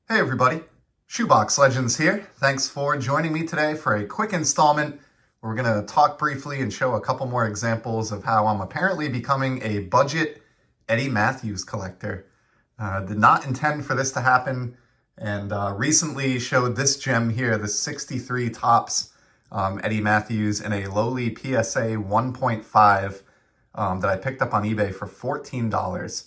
Hey everybody, Shoebox Legends here. Thanks for joining me today for a quick installment where we're going to talk briefly and show a couple more examples of how I'm apparently becoming a budget Eddie Mathews collector. Did not intend for this to happen, and recently showed this gem here, the 63 Topps Eddie Mathews in a lowly PSA 1.5 that I picked up on eBay for $14.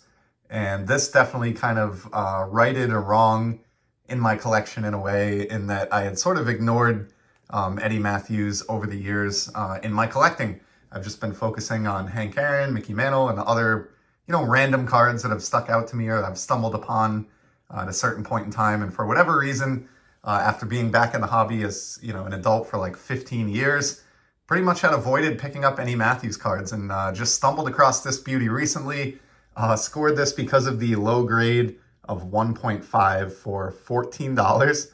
And this definitely kind of righted a wrong in my collection in a way, in that I had sort of ignored Eddie Mathews over the years in my collecting. I've just been focusing on Hank Aaron, Mickey Mantle, and other, random cards that have stuck out to me or that I've stumbled upon at a certain point in time. And for whatever reason, after being back in the hobby as, an adult for like 15 years, pretty much had avoided picking up any Mathews cards, and just stumbled across this beauty recently. Scored this because of the low grade of 1.5 for $14,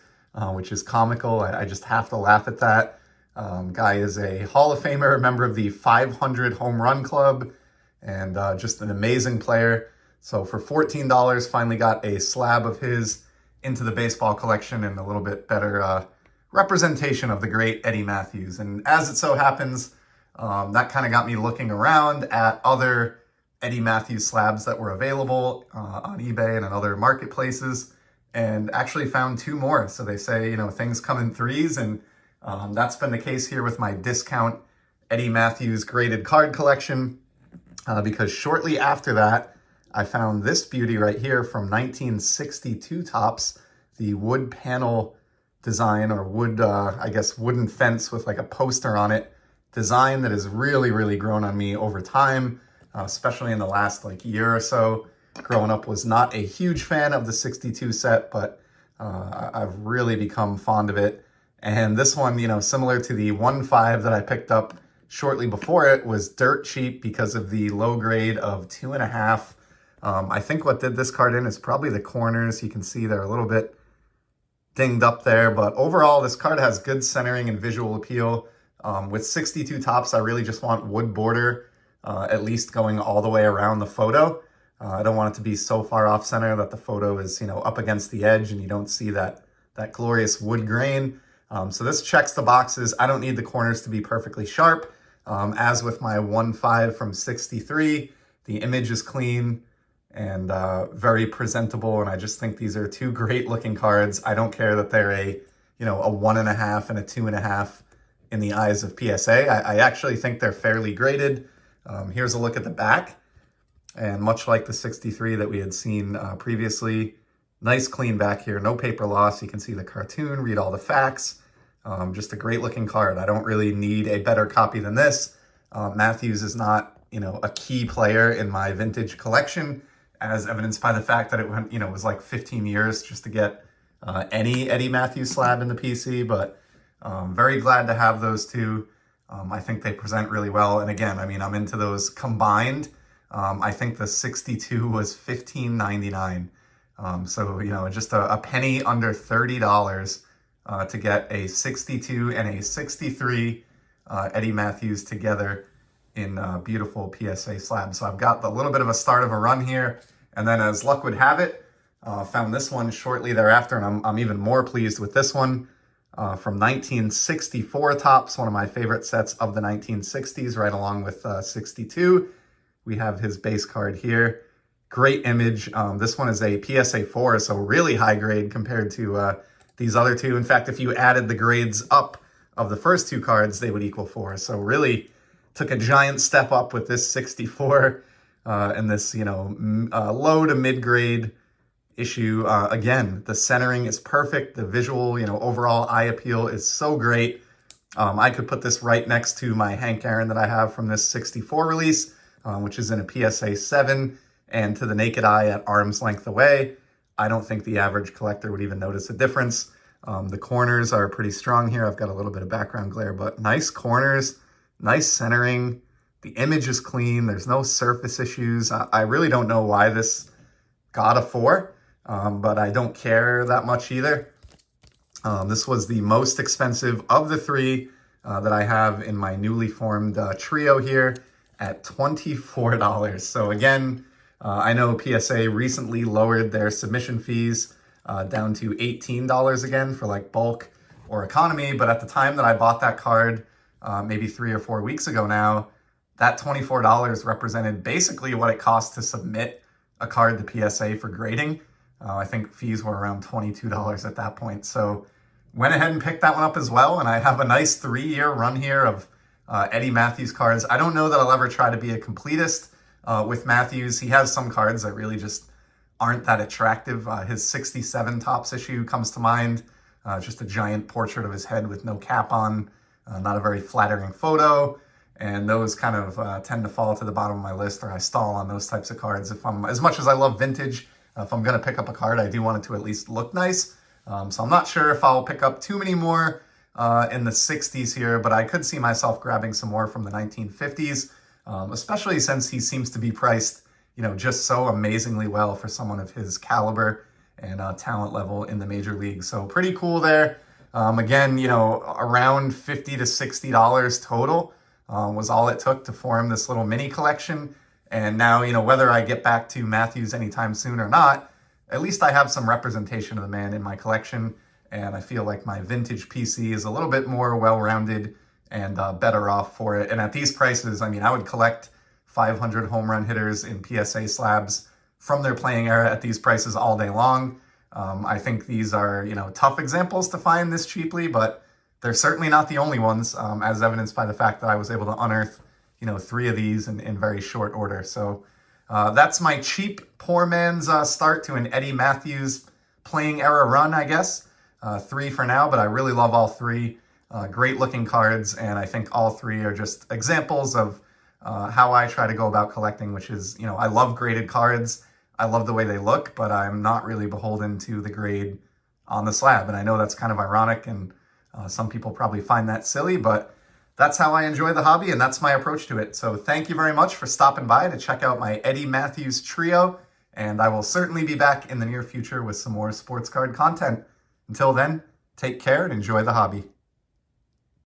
which is comical. I just have to laugh at that. Guy is a Hall of Famer, a member of the 500 Home Run Club, and just an amazing player. So for $14, finally got a slab of his into the baseball collection and a little bit better representation of the great Eddie Mathews. And as it so happens, that kind of got me looking around at other Eddie Mathews slabs that were available on eBay and in other marketplaces, and actually found two more. So they say, things come in threes, and that's been the case here with my discount Eddie Mathews graded card collection, because shortly after that, I found this beauty right here from 1962 Topps, the wood panel design, or wood, wooden fence with like a poster on it design that has really, really grown on me over time. Especially in the last year or so. Growing up, was not a huge fan of the 62 set, but I've really become fond of it. And this one, similar to the 1.5 that I picked up shortly before it, was dirt cheap because of the low grade of 2.5. I think what did this card in is probably the corners. You can see they're a little bit dinged up there, but overall this card has good centering and visual appeal. With 62 Topps, I really just want wood border, at least going all the way around the photo. I don't want it to be so far off center that the photo is, up against the edge and you don't see that glorious wood grain. So this checks the boxes. I don't need the corners to be perfectly sharp. As with my 1.5 from 63, the image is clean and very presentable. And I just think these are two great looking cards. I don't care that they're a 1.5 and a 2.5 in the eyes of PSA. I actually think they're fairly graded. Here's a look at the back, and much like the 63 that we had seen previously, nice clean back here, no paper loss. You can see the cartoon, read all the facts. Just a great looking card. I don't really need a better copy than this. Mathews is not, a key player in my vintage collection, as evidenced by the fact that it went, was like 15 years just to get any Eddie Mathews slab in the PC, but very glad to have those two. I think they present really well. And again, I'm into those combined. I think the 62 was $15.99. So, just a penny under $30 to get a 62 and a 63 Eddie Mathews together in beautiful PSA slabs. So I've got a little bit of a start of a run here. And then as luck would have it, found this one shortly thereafter. And I'm even more pleased with this one. From 1964 Topps, one of my favorite sets of the 1960s, right along with 62. We have his base card here. Great image. This one is a PSA 4, so really high grade compared to these other two. In fact, if you added the grades up of the first two cards, they would equal 4. So really took a giant step up with this 64 and this, low to mid-grade issue. Again, the centering is perfect. The visual, overall eye appeal is so great. I could put this right next to my Hank Aaron that I have from this 64 release, which is in a PSA 7 and to the naked eye at arm's length away. I don't think the average collector would even notice a difference. The corners are pretty strong here. I've got a little bit of background glare, but nice corners, nice centering. The image is clean. There's no surface issues. I really don't know why this got a 4. But I don't care that much either. This was the most expensive of the three that I have in my newly formed trio here at $24. So again, I know PSA recently lowered their submission fees down to $18 again for like bulk or economy. But at the time that I bought that card, maybe 3 or 4 weeks ago now, that $24 represented basically what it cost to submit a card to PSA for grading. I think fees were around $22 at that point. So went ahead and picked that one up as well. And I have a nice 3-year run here of Eddie Mathews cards. I don't know that I'll ever try to be a completist with Mathews. He has some cards that really just aren't that attractive. His 67 Topps issue comes to mind. Just a giant portrait of his head with no cap on. Not a very flattering photo. And those kind of tend to fall to the bottom of my list, or I stall on those types of cards. As much as I love vintage, if I'm going to pick up a card, I do want it to at least look nice. So I'm not sure if I'll pick up too many more in the 60s here, but I could see myself grabbing some more from the 1950s, especially since he seems to be priced, just so amazingly well for someone of his caliber and talent level in the major leagues. So pretty cool there. Again, around $50 to $60 total was all it took to form this little mini collection. And now, whether I get back to Mathews anytime soon or not, at least I have some representation of the man in my collection. And I feel like my vintage PC is a little bit more well-rounded and better off for it. And at these prices, I would collect 500 home run hitters in PSA slabs from their playing era at these prices all day long. I think these are, tough examples to find this cheaply, but they're certainly not the only ones, as evidenced by the fact that I was able to unearth, 3 of these in very short order. So that's my cheap poor man's start to an Eddie Mathews playing era run, I guess. 3 for now, but I really love all 3. Great looking cards, and I think all 3 are just examples of how I try to go about collecting, which is, I love graded cards. I love the way they look, but I'm not really beholden to the grade on the slab. And I know that's kind of ironic, and some people probably find that silly, but that's how I enjoy the hobby, and that's my approach to it. So thank you very much for stopping by to check out my Eddie Mathews trio, and I will certainly be back in the near future with some more sports card content. Until then, take care and enjoy the hobby.